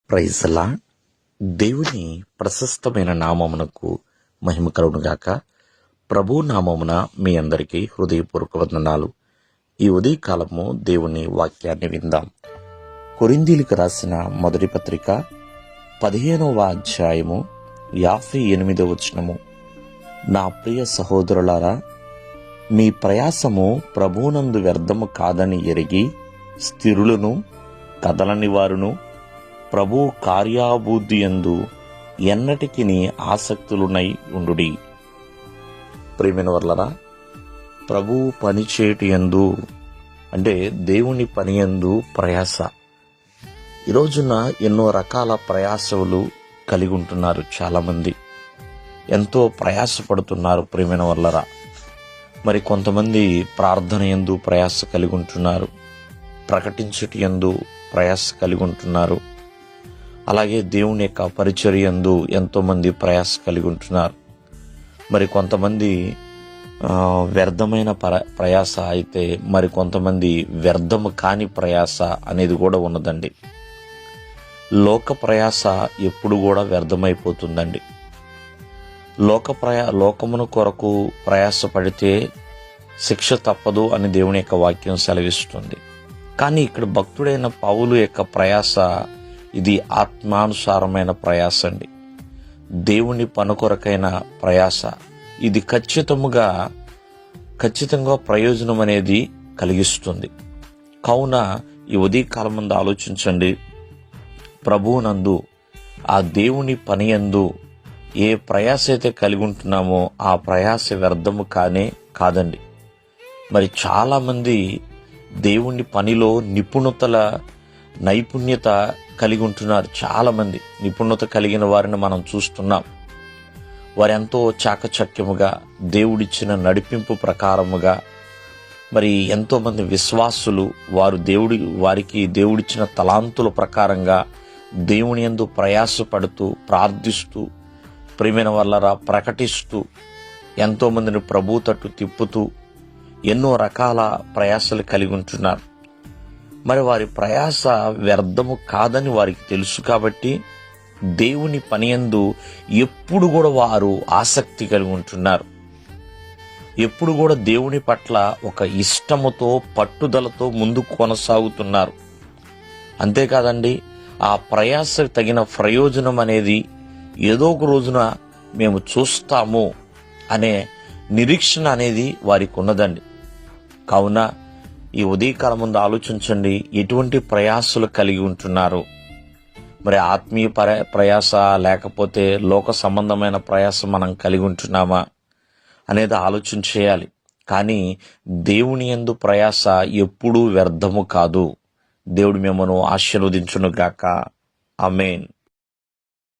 Praise lord. దేవుని ప్రశస్తమైన నామమునకు మహిమ కలుగునుగాక. ప్రభు నామమున మీ అందరికీ హృదయపూర్వక వందనాలు. ఈ ఉదయకాలము దేవుని వాక్యాన్ని విందాం. కొరింథీయులకు రాసిన మొదటి పత్రిక 15వ అధ్యాయము 58వ వచనము. నా ప్రియ సహోదరులారా, మీ ప్రయాసము ప్రభువునందు వ్యర్థము కాదని ఎరిగి స్థిరులను కదలని వారును ప్రభు కార్యాభివృద్ధి యందు ఎన్నటికి ఆసక్తులునై ఉండుడి. ప్రియమైన వర్లరా, ప్రభు పని చేయటి యందు అంటే దేవుని పని యందు ప్రయాస. ఈ రోజున ఎన్నో రకాల ప్రయాసలు కలిగి ఉంటున్నారు. చాలామంది ఎంతో ప్రయాసపడుతున్నారు. ప్రియమైన వర్లరా, మరి కొంతమంది ప్రార్థన యందు ప్రయాస కలిగి ఉంటున్నారు, ప్రకటించుట యందు ప్రయాస కలిగి ఉంటున్నారు. అలాగే దేవుని యొక్క పరిచర్య యందు ఎంతోమంది ప్రయాస కలిగి ఉంటున్నారు. మరి కొంతమంది వ్యర్థమైన ప్రయాస అయితే మరి కొంతమంది వ్యర్థము కాని ప్రయాస అనేది కూడా ఉన్నదండి. లోక ప్రయాస ఎప్పుడు కూడా వ్యర్థమైపోతుందండి. లోకమును కొరకు ప్రయాస పడితే శిక్ష తప్పదు అని దేవుని యొక్క వాక్యం సెలవిస్తుంది. కానీ ఇక్కడ భక్తుడైన పౌలు యొక్క ప్రయాస ఇది ఆత్మానుసారమైన ప్రయాస అండి. దేవుని పని కొరకైన ప్రయాస. ఇది ఖచ్చితంగా ప్రయోజనం అనేది కలిగిస్తుంది. కావున ఈ ఉదయకాలం ముందు ఆలోచించండి. ప్రభువునందు ఆ దేవుని పని యందు ఏ ప్రయాస అయితే కలిగి ఉంటున్నామో ఆ ప్రయాస వ్యర్థము కాదండి. మరి చాలామంది దేవుని పనిలో నైపుణ్యత కలిగి ఉంటున్నారు. చాలామంది నిపుణత కలిగిన వారిని మనం చూస్తున్నాం. వారెంతో చాకచక్యముగా దేవుడిచ్చిన నడిపింపు ప్రకారముగా మరి ఎంతోమంది విశ్వాసులు వారికి దేవుడిచ్చిన తలాంతుల ప్రకారంగా దేవుని యందు ప్రయాసపడుతూ ప్రార్థిస్తూ ప్రియమైన వర్లరా ప్రకటిస్తూ ఎంతోమందిని ప్రభు తట్టు తిప్పుతూ ఎన్నో రకాల ప్రయాసలు కలిగి ఉంటున్నారు. మరి వారి ప్రయాస వ్యర్థము కాదని వారికి తెలుసు కాబట్టి దేవుని పనియందు ఎప్పుడు కూడా వారు ఆసక్తి కలిగి ఉంటున్నారు. ఎప్పుడు కూడా దేవుని పట్ల ఒక ఇష్టముతో పట్టుదలతో ముందుకు కొనసాగుతున్నారు. అంతేకాదండి, ఆ ప్రయాసకు తగిన ప్రయోజనం అనేది ఏదో ఒక రోజున మేము చూస్తాము అనే నిరీక్షణ అనేది వారికి ఉన్నదండి. కావున ఈ ఉదయకాలం ముందు ఆలోచించండి, ఎటువంటి ప్రయాసలు కలిగి ఉంటున్నారు. మరి ఆత్మీయ ప్రయాస లేకపోతే లోక సంబంధమైన ప్రయాస మనం కలిగి ఉంటున్నామా అనేది ఆలోచన చేయాలి. కానీ దేవుని యందు ప్రయాస ఎప్పుడూ వ్యర్థము కాదు. దేవుడు మిమ్మల్ని ఆశీర్వదించును గాక. ఆమేన్.